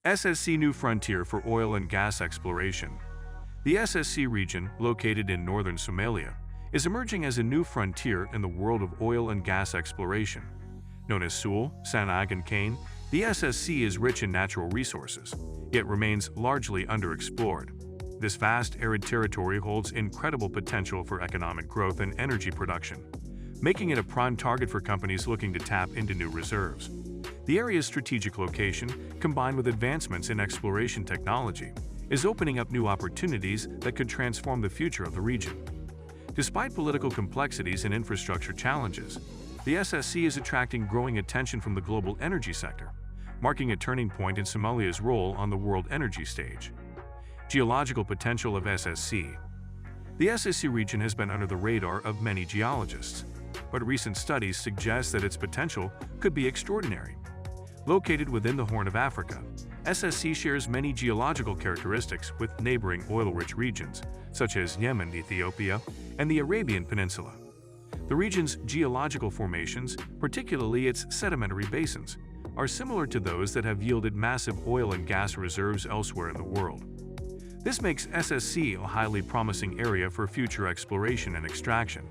SSC New Frontier for Oil and Gas Exploration. The SSC region, located in northern Somalia, is emerging as a new frontier in the world of oil and gas exploration. Known as Sul, Sanag and Cain, the SSC is rich in natural resources, yet remains largely underexplored. This vast arid territory holds incredible potential for economic growth and energy production, making it a prime target for companies looking to tap into new reserves. The area's strategic location, combined with advancements in exploration technology, is opening up new opportunities that could transform the future of the region. Despite political complexities and infrastructure challenges, the SSC is attracting growing attention from the global energy sector, marking a turning point in Somalia's role on the world energy stage. Geological potential of SSC. The SSC region has been under the radar of many geologists, but recent studies suggest that its potential could be extraordinary. Located within the Horn of Africa, SSC shares many geological characteristics with neighboring oil-rich regions, such as Yemen, Ethiopia, and the Arabian Peninsula. The region's geological formations, particularly its sedimentary basins, are similar to those that have yielded massive oil and gas reserves elsewhere in the world. This makes SSC a highly promising area for future exploration and extraction.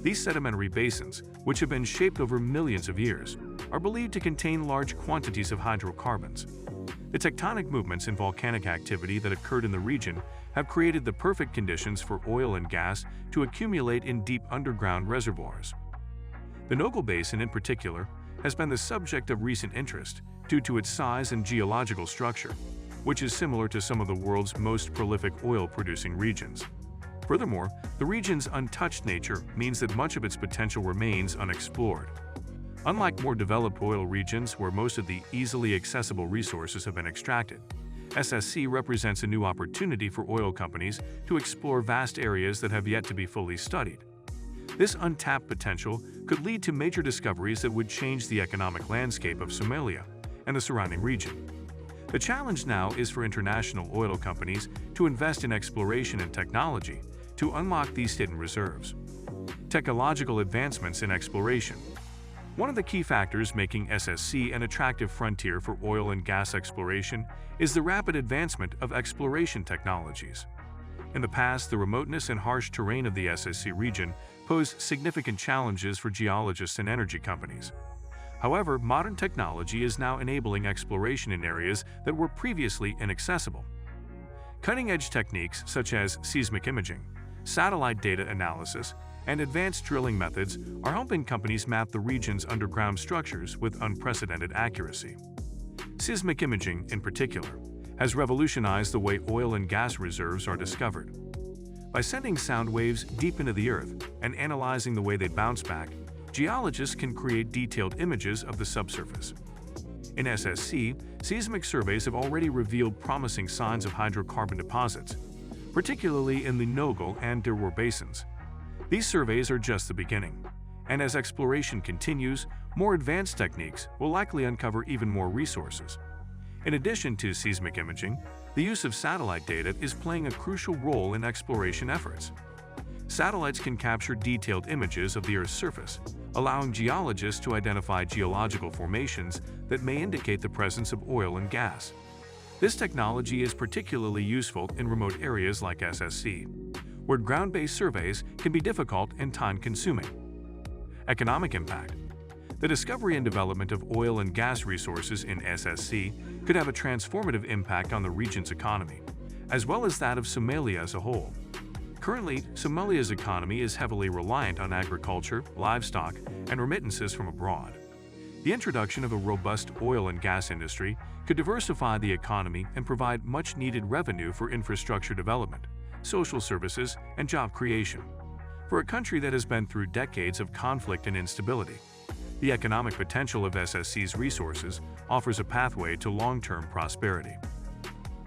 These sedimentary basins, which have been shaped over millions of years, are believed to contain large quantities of hydrocarbons. The tectonic movements and volcanic activity that occurred in the region have created the perfect conditions for oil and gas to accumulate in deep underground reservoirs. The Nogal Basin, in particular, has been the subject of recent interest due to its size and geological structure, which is similar to some of the world's most prolific oil-producing regions. Furthermore, the region's untouched nature means that much of its potential remains unexplored. Unlike more developed oil regions where most of the easily accessible resources have been extracted, SSC represents a new opportunity for oil companies to explore vast areas that have yet to be fully studied. This untapped potential could lead to major discoveries that would change the economic landscape of Somalia and the surrounding region. The challenge now is for international oil companies to invest in exploration and technology to unlock these hidden reserves. Technological advancements in exploration. One of the key factors making SSC an attractive frontier for oil and gas exploration is the rapid advancement of exploration technologies. In the past, the remoteness and harsh terrain of the SSC region posed significant challenges for geologists and energy companies. However, modern technology is now enabling exploration in areas that were previously inaccessible. Cutting-edge techniques such as seismic imaging, satellite data analysis, and advanced drilling methods are helping companies map the region's underground structures with unprecedented accuracy. Seismic imaging, in particular, has revolutionized the way oil and gas reserves are discovered. By sending sound waves deep into the earth and analyzing the way they bounce back, geologists can create detailed images of the subsurface. In SSC, seismic surveys have already revealed promising signs of hydrocarbon deposits, particularly in the Nogal and Dirwar basins. These surveys are just the beginning, and as exploration continues, more advanced techniques will likely uncover even more resources. In addition to seismic imaging, the use of satellite data is playing a crucial role in exploration efforts. Satellites can capture detailed images of the Earth's surface, allowing geologists to identify geological formations that may indicate the presence of oil and gas. This technology is particularly useful in remote areas like SSC, where ground-based surveys can be difficult and time-consuming. Economic impact. The discovery and development of oil and gas resources in SSC could have a transformative impact on the region's economy, as well as that of Somalia as a whole. Currently, Somalia's economy is heavily reliant on agriculture, livestock, and remittances from abroad. The introduction of a robust oil and gas industry could diversify the economy and provide much-needed revenue for infrastructure development, social services, and job creation. For a country that has been through decades of conflict and instability, the economic potential of SSC's resources offers a pathway to long-term prosperity.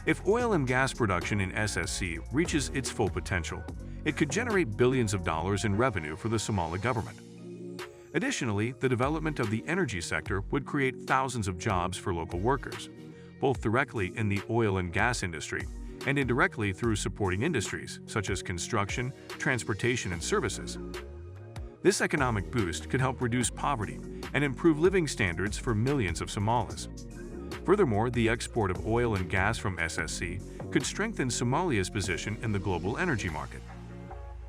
If oil and gas production in SSC reaches its full potential, it could generate billions of dollars in revenue for the Somali government. Additionally, the development of the energy sector would create thousands of jobs for local workers, both directly in the oil and gas industry and indirectly through supporting industries such as construction, transportation, and services. This economic boost could help reduce poverty and improve living standards for millions of Somalis. Furthermore, the export of oil and gas from SSC could strengthen Somalia's position in the global energy market.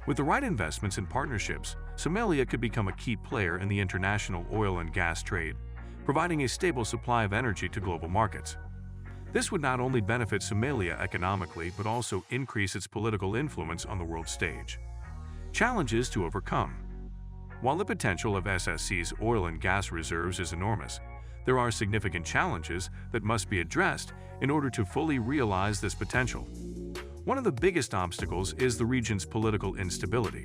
With the right investments and partnerships, Somalia could become a key player in the international oil and gas trade, providing a stable supply of energy to global markets. This would not only benefit Somalia economically but also increase its political influence on the world stage. Challenges to overcome. While the potential of SSC's oil and gas reserves is enormous, there are significant challenges that must be addressed in order to fully realize this potential. One of the biggest obstacles is the region's political instability.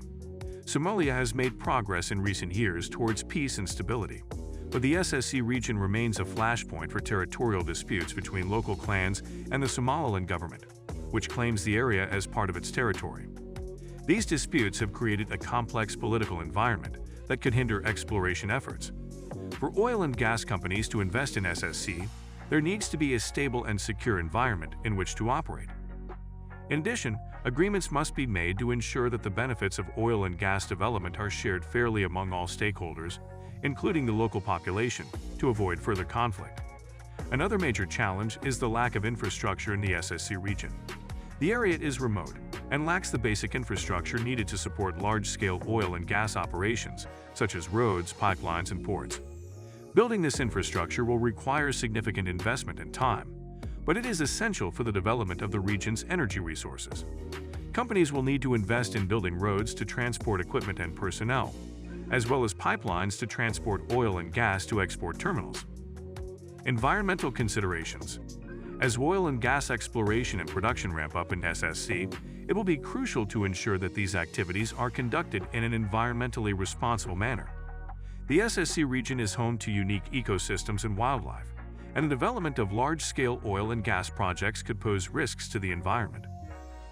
Somalia has made progress in recent years towards peace and stability, but the SSC region remains a flashpoint for territorial disputes between local clans and the Somaliland government, which claims the area as part of its territory. These disputes have created a complex political environment that could hinder exploration efforts. For oil and gas companies to invest in SSC, there needs to be a stable and secure environment in which to operate. In addition, agreements must be made to ensure that the benefits of oil and gas development are shared fairly among all stakeholders, including the local population, to avoid further conflict. Another major challenge is the lack of infrastructure in the SSC region. The area is remote and lacks the basic infrastructure needed to support large-scale oil and gas operations, such as roads, pipelines, and ports. Building this infrastructure will require significant investment and time, but it is essential for the development of the region's energy resources. Companies will need to invest in building roads to transport equipment and personnel, as well as pipelines to transport oil and gas to export terminals. Environmental considerations. As oil and gas exploration and production ramp up in SSC, it will be crucial to ensure that these activities are conducted in an environmentally responsible manner. The SSC region is home to unique ecosystems and wildlife, and the development of large-scale oil and gas projects could pose risks to the environment.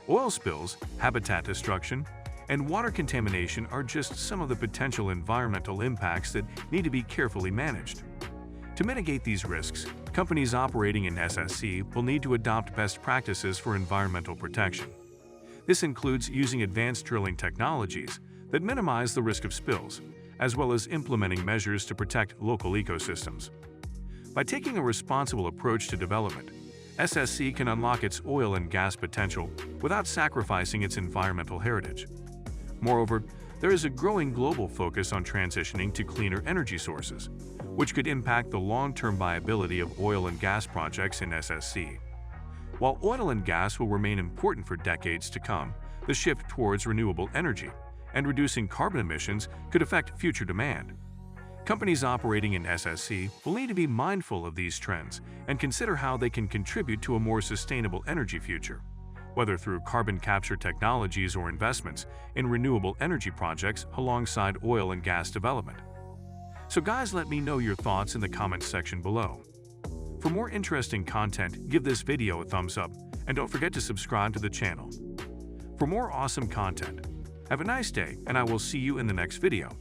Oil spills, habitat destruction, and water contamination are just some of the potential environmental impacts that need to be carefully managed. To mitigate these risks, companies operating in SSC will need to adopt best practices for environmental protection. This includes using advanced drilling technologies that minimize the risk of spills, as well as implementing measures to protect local ecosystems. By taking a responsible approach to development, SSC can unlock its oil and gas potential without sacrificing its environmental heritage. Moreover, there is a growing global focus on transitioning to cleaner energy sources, which could impact the long-term viability of oil and gas projects in SSC. While oil and gas will remain important for decades to come, the shift towards renewable energy and reducing carbon emissions could affect future demand. Companies operating in SSC will need to be mindful of these trends and consider how they can contribute to a more sustainable energy future, whether through carbon capture technologies or investments in renewable energy projects alongside oil and gas development. So guys, let me know your thoughts in the comments section below. For more interesting content, give this video a thumbs up and don't forget to subscribe to the channel. For more awesome content, have a nice day and I will see you in the next video.